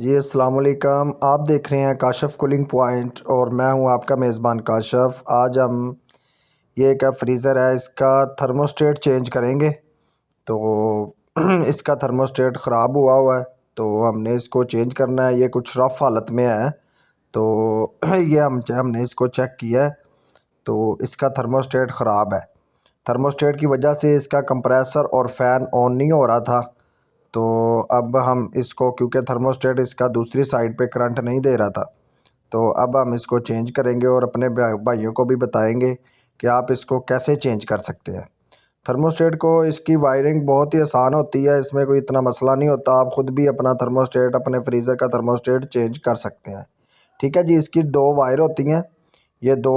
जी अस्सलाम वालेकुम। आप देख रहे हैं काशफ कूलिंग पॉइंट और मैं हूं आपका मेज़बान काशफ। आज हम ये एक फ्रीज़र है, इसका थर्मोस्टेट चेंज करेंगे। तो इसका थर्मोस्टेट ख़राब हुआ हुआ है, तो हमने इसको चेंज करना है। ये कुछ रफ़ हालत में है, तो ये हमने इसको चेक किया है, तो इसका थर्मोस्टेट ख़राब है। थर्मोस्टेट की वजह से इसका कंप्रेसर और फ़ैन ऑन नहीं हो रहा था। तो अब हम इसको, क्योंकि थर्मोस्टेट इसका दूसरी साइड पे करंट नहीं दे रहा था, तो अब हम इसको चेंज करेंगे और अपने भाइयों को भी बताएंगे कि आप इसको कैसे चेंज कर सकते हैं। थर्मोस्टेट को, इसकी वायरिंग बहुत ही आसान होती है, इसमें कोई इतना मसला नहीं होता। आप ख़ुद भी अपना थर्मोस्टेट, अपने फ्रीज़र का थर्मोस्टेट चेंज कर सकते हैं। ठीक है जी। इसकी दो वायर होती हैं, ये दो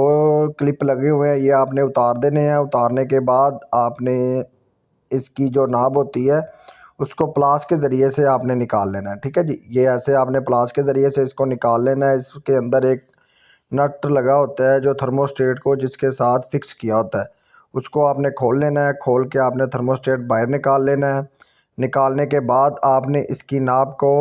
क्लिप लगे हुए हैं, ये आपने उतार देने हैं। उतारने के बाद आपने इसकी जो नाब होती है उसको प्लास के ज़रिए से आपने निकाल लेना है। ठीक है जी। ये ऐसे आपने प्लास के ज़रिए से इसको निकाल लेना है। इसके अंदर एक नट लगा होता है जो थर्मोस्टेट को जिसके साथ फिक्स किया होता है, उसको आपने खोल लेना है। खोल के आपने थर्मोस्टेट बाहर निकाल लेना है। निकालने के बाद आपने इसकी नाब को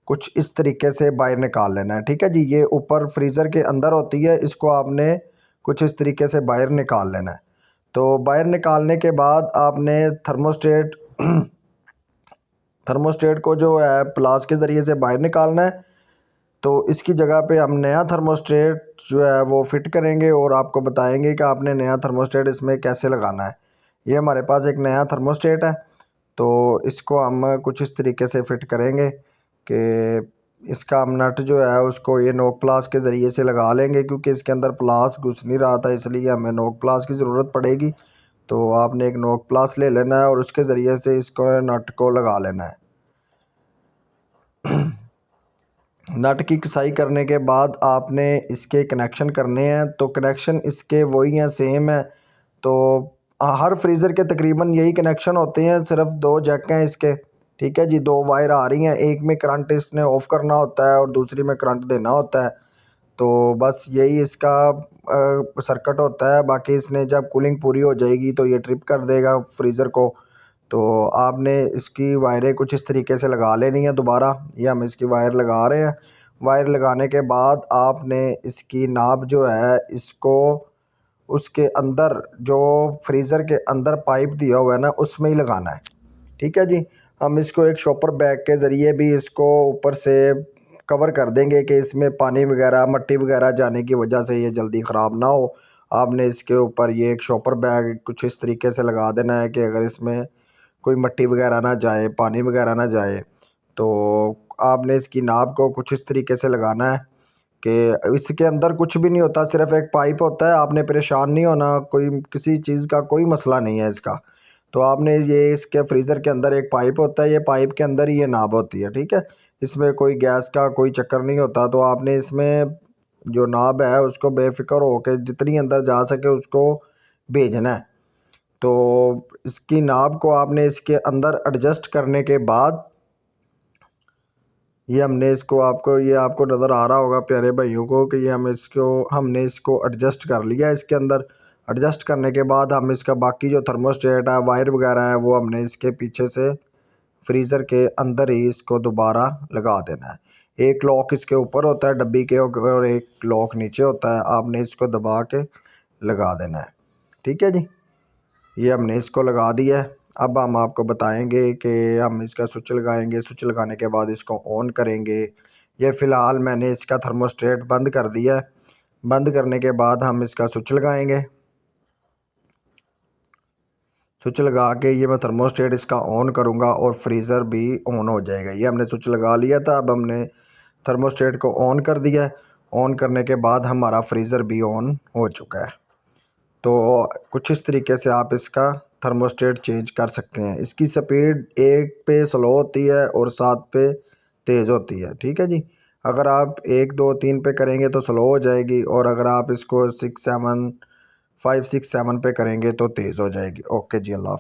कुछ इस तरीके से बाहर निकाल लेना है। ठीक है जी। ये ऊपर फ्रीज़र के अंदर होती है, इसको आपने कुछ इस तरीके से बाहर निकाल लेना है। तो बाहर निकालने के बाद आपने थर्मोस्टेट को जो है प्लास के ज़रिए से बाहर निकालना है। तो इसकी जगह पे हम नया थर्मोस्टेट जो है वो फिट करेंगे और आपको बताएंगे कि आपने नया थर्मोस्टेट इसमें कैसे लगाना है। ये हमारे पास एक नया थर्मोस्टेट है, तो इसको हम कुछ इस तरीके से फिट करेंगे कि इसका हम नट जो है उसको ये नोक प्लास के ज़रिए से लगा लेंगे, क्योंकि इसके अंदर प्लास घुस नहीं रहा था, इसलिए हमें नोक प्लास की ज़रूरत पड़ेगी। तो आपने एक नोक प्लास ले लेना है और उसके ज़रिए से इसको नट को लगा लेना है। नट की कसाई करने के बाद आपने इसके कनेक्शन करने हैं, तो कनेक्शन इसके वही हैं, सेम है। तो हर फ्रीज़र के तकरीबन यही कनेक्शन होते हैं, सिर्फ दो जैक हैं इसके। ठीक है जी। दो वायर आ रही हैं, एक में करंट इसने ऑफ़ करना होता है और दूसरी में करंट देना होता है। तो बस यही इसका सर्किट होता है। बाकी इसने जब कूलिंग पूरी हो जाएगी तो ये ट्रिप कर देगा फ्रीज़र को। तो आपने इसकी वायरें कुछ इस तरीके से लगा लेनी है दोबारा। ये हम इसकी वायर लगा रहे हैं। वायर लगाने के बाद आपने इसकी नाब जो है इसको उसके अंदर, जो फ्रीज़र के अंदर पाइप दिया हुआ है ना, उसमें ही लगाना है। ठीक है जी। हम इसको एक शॉपर बैग के ज़रिए भी इसको ऊपर से कवर कर देंगे कि इसमें पानी वगैरह, मट्टी वगैरह जाने की वजह से ये जल्दी ख़राब ना हो। आपने इसके ऊपर ये एक शॉपर बैग कुछ इस तरीके से लगा देना है कि अगर इसमें कोई मट्टी वगैरह ना जाए, पानी वगैरह ना जाए। तो आपने इसकी नाब को कुछ इस तरीके से लगाना है कि इसके अंदर कुछ भी नहीं होता, सिर्फ एक पाइप होता है। आपने परेशान नहीं होना, कोई किसी चीज़ का कोई मसला नहीं है इसका। तो आपने ये, इसके फ्रीज़र के अंदर एक पाइप होता है, ये पाइप के अंदर ही ये नाब होती है। ठीक है। इसमें कोई गैस का कोई चक्कर नहीं होता। तो आपने इसमें जो नाब है उसको बेफिक्र होकर जितनी अंदर जा सके उसको भेजना है। तो इसकी नाब को आपने इसके अंदर एडजस्ट करने के बाद, ये हमने इसको, आपको ये आपको नज़र आ रहा होगा प्यारे भाइयों को कि ये हमने इसको एडजस्ट कर लिया। इसके अंदर एडजस्ट करने के बाद हम इसका बाकी जो थर्मोस्टेट है, वायर वगैरह है, वो हमने इसके पीछे से फ्रीज़र के अंदर ही इसको दोबारा लगा देना है। एक लॉक इसके ऊपर होता है डब्बी के और एक लॉक नीचे होता है, आपने इसको दबा के लगा देना है। ठीक है जी। ये हमने इसको लगा दिया है। अब हम आपको बताएंगे कि हम इसका स्विच लगाएंगे। स्विच लगाने के बाद इसको ऑन करेंगे। ये फ़िलहाल मैंने इसका थर्मोस्टेट बंद कर दिया है। बंद करने के बाद हम इसका स्विच लगाएंगे। स्विच लगा के ये मैं थर्मोस्टेट इसका ऑन करूँगा और फ्रीज़र भी ऑन हो जाएगा। ये हमने स्विच लगा लिया था, अब हमने थर्मोस्टेट को ऑन कर दिया है। ऑन करने के बाद हमारा फ्रीज़र भी ऑन हो चुका है। तो कुछ इस तरीके से आप इसका थर्मोस्टेट चेंज कर सकते हैं। इसकी स्पीड 1 पे स्लो होती है और 7 पे तेज़ होती है। ठीक है जी। अगर आप 1 2 3 पे करेंगे तो स्लो हो जाएगी, और अगर आप इसको 6 7 5 6 7 पे करेंगे तो तेज़ हो जाएगी। ओके जी, अल्लाह हाफ़िज़।